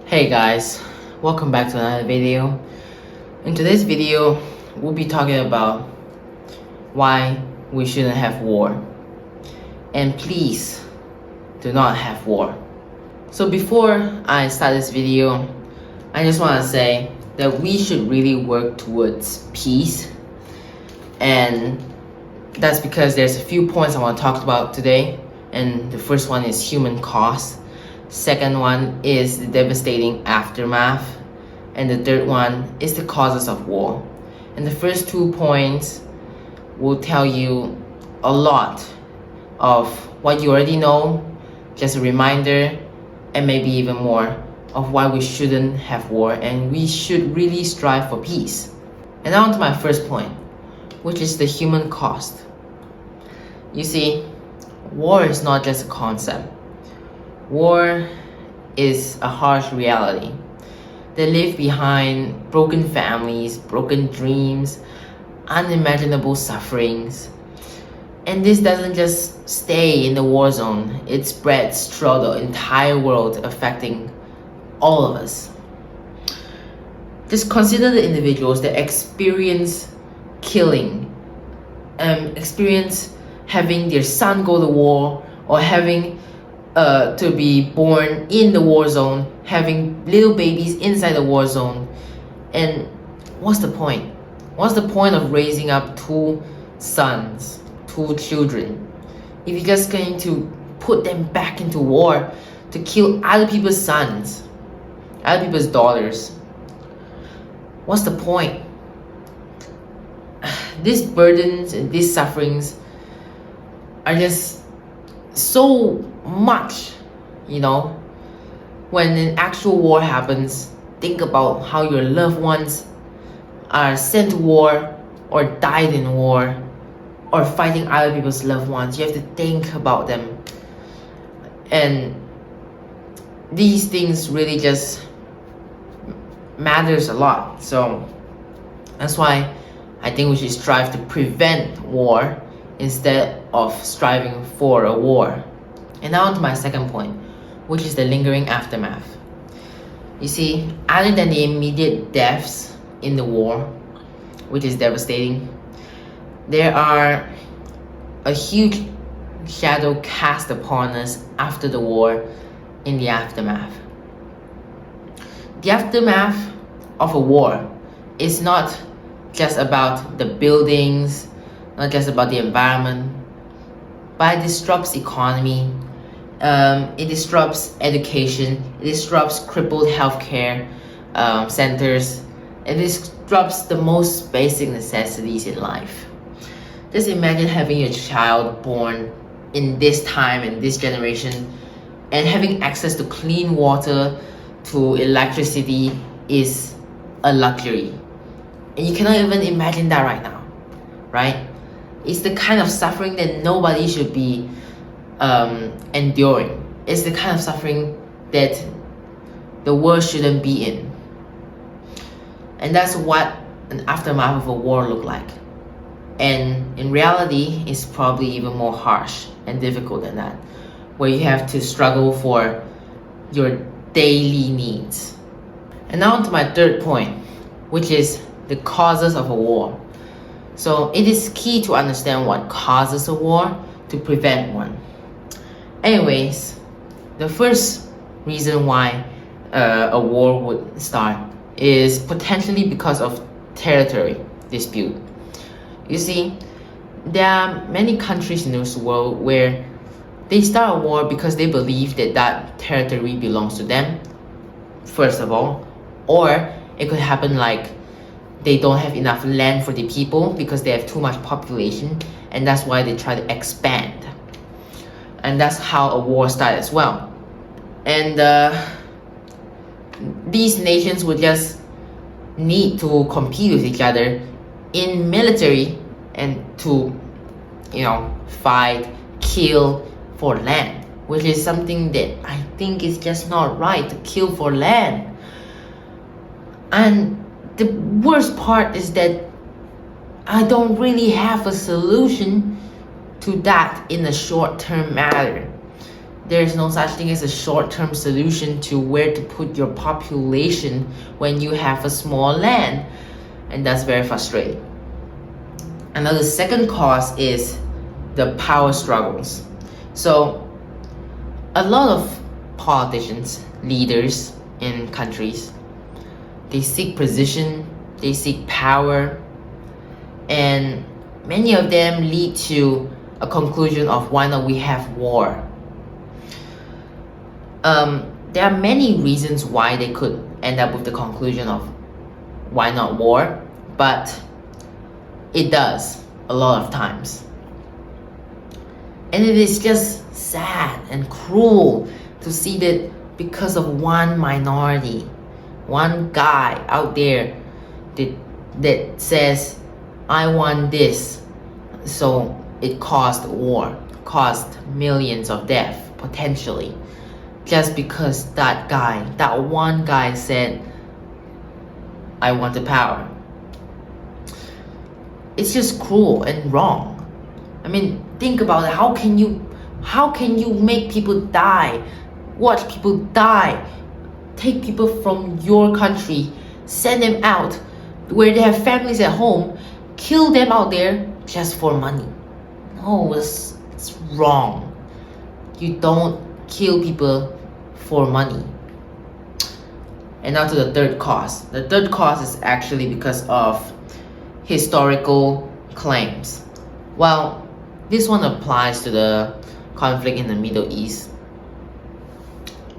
Hey guys, welcome back to another video. In today's video, we'll be talking about why we shouldn't have war. And please do not have war. So before I start this video, I just want to say that we should really work towards peace. And that's because there's a few points I want to talk about today. And the first one is human cost. Second one is the devastating aftermath. And the third one is the causes of war. And the first 2 points will tell you a lot of what you already know, just a reminder, and maybe even more of why we shouldn't have war and we should really strive for peace. And now on to my first point, which is the human cost. You see, war is not just a concept. War is a harsh reality. They leave behind broken families, broken dreams, unimaginable sufferings. And this doesn't just stay in the war zone, it spreads throughout the entire world, affecting all of us. Just consider the individuals that experience killing, experience having their son go to war, or having to be born in the war zone, having little babies inside the war zone. And what's the point? What's the point of raising up two sons, two children, if you're just going to put them back into war to kill other people's sons, other people's daughters? What's the point? These burdens and these sufferings are just so much, when an actual war happens. Think about how your loved ones are sent to war or died in war or fighting other people's loved ones. You have to think about them, and these things really just matters a lot. So that's why I think we should strive to prevent war instead of striving for a war. And now on to my second point, which is the lingering aftermath. You see, other than the immediate deaths in the war, which is devastating, there are a huge shadow cast upon us after the war in the aftermath. The aftermath of a war is not just about the buildings, not just about the environment, but it disrupts economy, it disrupts education, it disrupts crippled healthcare centers, it disrupts the most basic necessities in life. Just imagine having a child born in this time and this generation, and having access to clean water, to electricity is a luxury. And you cannot even imagine that right now, right? It's the kind of suffering that nobody should be enduring. It's the kind of suffering that the world shouldn't be in. And that's what an aftermath of a war look like. And in reality, it's probably even more harsh and difficult than that, where you have to struggle for your daily needs. And now on to my third point, which is the causes of a war. So it is key to understand what causes a war to prevent one. Anyways, the first reason why a war would start is potentially because of territory dispute. You see, there are many countries in this world where they start a war because they believe that that territory belongs to them, first of all, or it could happen like they don't have enough land for the people because they have too much population, and that's why they try to expand. And that's how a war started as well. And these nations would just need to compete with each other in military and to, fight, kill for land, which is something that I think is just not right, to kill for land. And the worst part is that I don't really have a solution to that in a short-term matter. there is no such thing as a short-term solution to where to put your population when you have a small land, and that's very frustrating. Another second cause is the power struggles. So a lot of politicians, leaders in countries, they seek position, they seek power, and many of them lead to a conclusion of why not we have war. There are many reasons why they could end up with the conclusion of why not war, but it does a lot of times. And it is just sad and cruel to see that because of one minority, one guy out there that says, I want this, so it caused war, caused millions of deaths potentially, just because that one guy said, I want the power. It's just cruel and wrong. I mean, think about it. How can you make people die, watch people die, take people from your country, send them out where they have families at home, kill them out there just for money? No, it's wrong. You don't kill people for money. And now to the third cause. The third cause is actually because of historical claims. Well, this one applies to the conflict in the Middle East.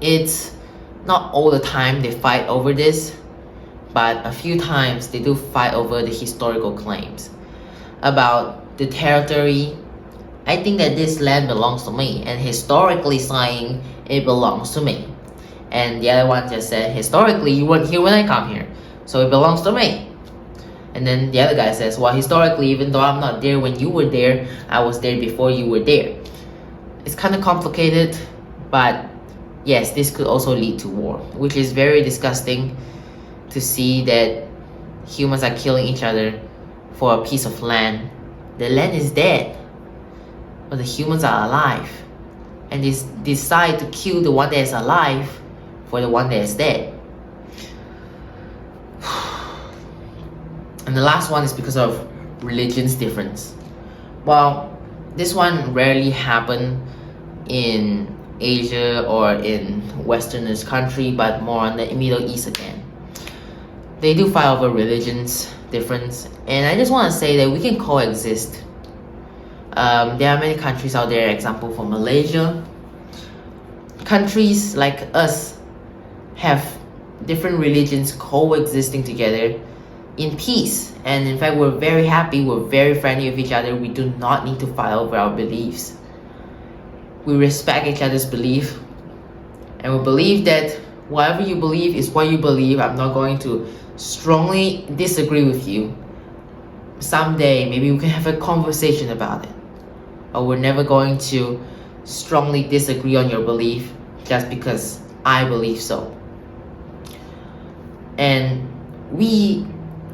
It's not all the time they fight over this, but a few times they do fight over the historical claims about the territory. I think that this land belongs to me, and historically saying it belongs to me. And the other one just said, historically you weren't here when I come here, so it belongs to me. And then the other guy says, well, historically, even though I'm not there when you were there, I was there before you were there. It's kind of complicated, but yes, this could also lead to war, which is very disgusting to see that humans are killing each other for a piece of land. The land is dead, but the humans are alive, and they decide to kill the one that is alive for the one that is dead. And the last one is because of religion's difference. Well, this one rarely happen in Asia or in Westerners country, but more on the Middle East again. They do fight over religion's difference, and I just want to say that we can coexist. There are many countries out there, example for Malaysia. Countries like us have different religions coexisting together in peace, and in fact we're very happy, we're very friendly with each other. We do not need to fight over our beliefs. We respect each other's belief, and we believe that whatever you believe is what you believe. I'm not going to strongly disagree with you. Someday maybe we can have a conversation about it, but we're never going to strongly disagree on your belief just because I believe so. And we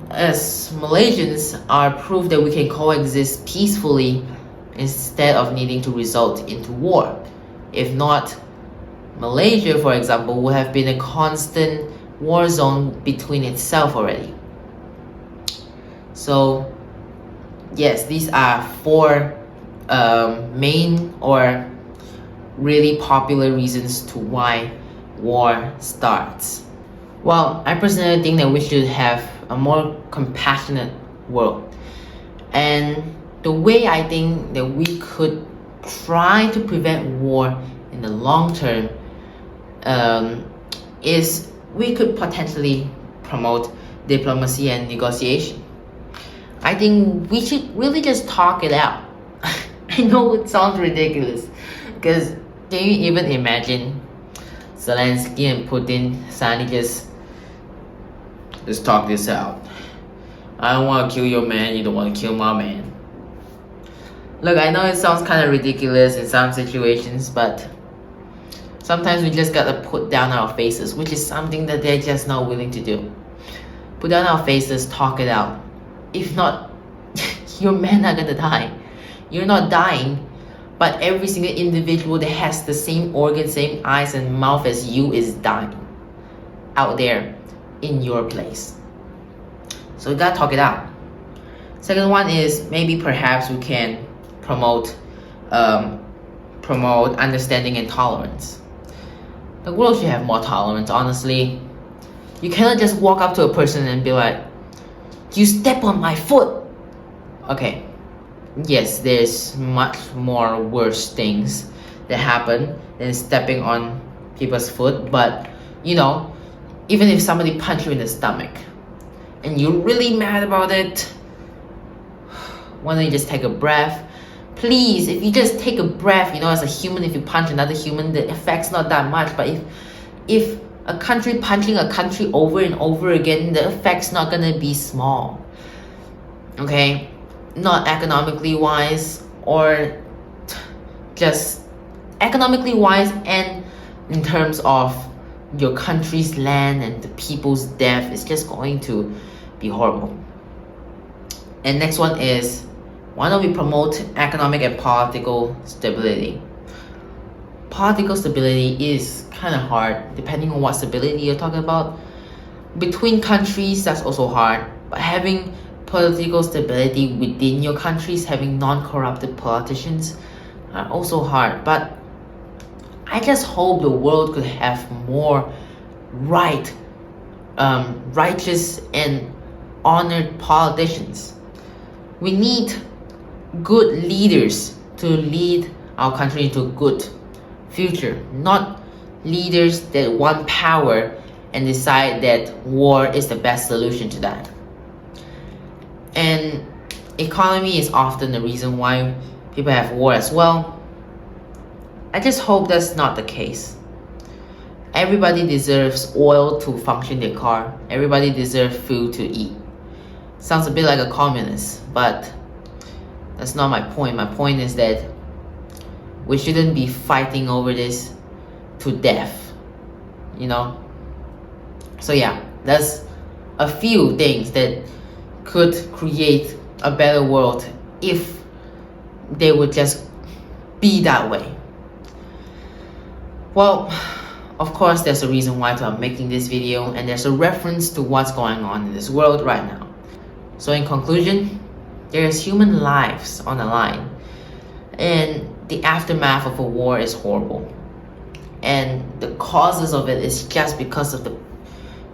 as Malaysians are proof that we can coexist peacefully instead of needing to result into war. If not, Malaysia, for example, would have been a constant war zone between itself already. So yes, these are four main or really popular reasons to why war starts. Well, I personally think that we should have a more compassionate world. And the way I think that we could try to prevent war in the long term is we could potentially promote diplomacy and negotiation. I think we should really just talk it out. I know it sounds ridiculous, because can you even imagine Zelensky and Putin suddenly just, let's talk this out. I don't want to kill your man, you don't want to kill my man. Look, I know it sounds kind of ridiculous in some situations, but sometimes we just gotta put down our faces, which is something that they're just not willing to do. Put down our faces, talk it out. If not, your men are gonna die. You're not dying, but every single individual that has the same organ, same eyes and mouth as you is dying out there in your place. So we gotta talk it out. Second one is maybe perhaps we can promote understanding and tolerance. The world should have more tolerance, honestly. You cannot just walk up to a person and be like, "You step on my foot." Okay, yes, there's much more worse things that happen than stepping on people's foot, but you know, even if somebody punch you in the stomach and you're really mad about it, why don't you just take a breath? Please, if you just take a breath, you know, as a human, if you punch another human, the effect's not that much. But if a country punching a country over and over again, the effect's not gonna be small. Okay? Not economically wise, or just economically wise, and in terms of your country's land and the people's death, it's just going to be horrible. And next one is, why don't we promote economic and political stability? Political stability is kind of hard, depending on what stability you're talking about. Between countries, that's also hard. But having political stability within your countries, having non-corrupted politicians, are also hard. But I just hope the world could have more righteous and honored politicians. We need good leaders to lead our country into a good future, not leaders that want power and decide that war is the best solution to that. And economy is often the reason why people have war as well. I just hope that's not the case. Everybody deserves oil to function their car. Everybody deserves food to eat. Sounds a bit like a communist, but that's not my point. My point is that we shouldn't be fighting over this to death, you know? So yeah, that's a few things that could create a better world if they would just be that way. Well, of course, there's a reason why I'm making this video, and there's a reference to what's going on in this world right now. So in conclusion, there's human lives on the line, and the aftermath of a war is horrible. And the causes of it is just because of the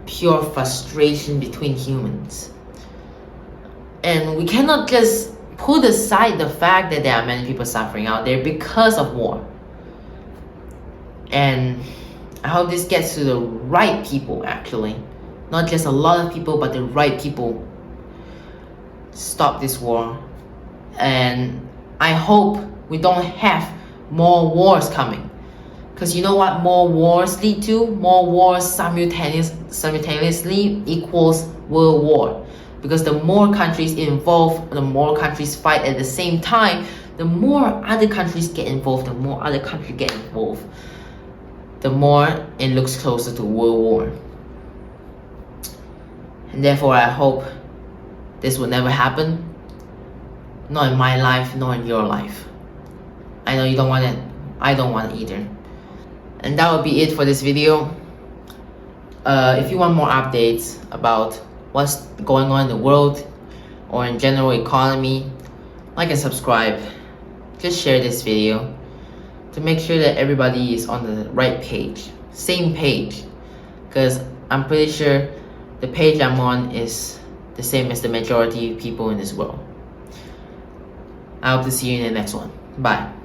pure frustration between humans. And we cannot just put aside the fact that there are many people suffering out there because of war. And I hope this gets to the right people, actually. Not just a lot of people, but the right people. Stop this war. And I hope we don't have more wars coming. Because you know what more wars lead to? More wars simultaneously equals world war. Because the more countries involved, the more countries fight at the same time, the more other countries get involved, the more other countries get involved, the more it looks closer to world war. And therefore I hope this will never happen. Not in my life, nor in your life. I know you don't want it. I don't want it either. And that will be it for this video. If you want more updates about what's going on in the world or in general economy, like and subscribe. Just share this video to make sure that everybody is on the right page, same page, because I'm pretty sure the page I'm on is the same as the majority of people in this world. I hope to see you in the next one. Bye.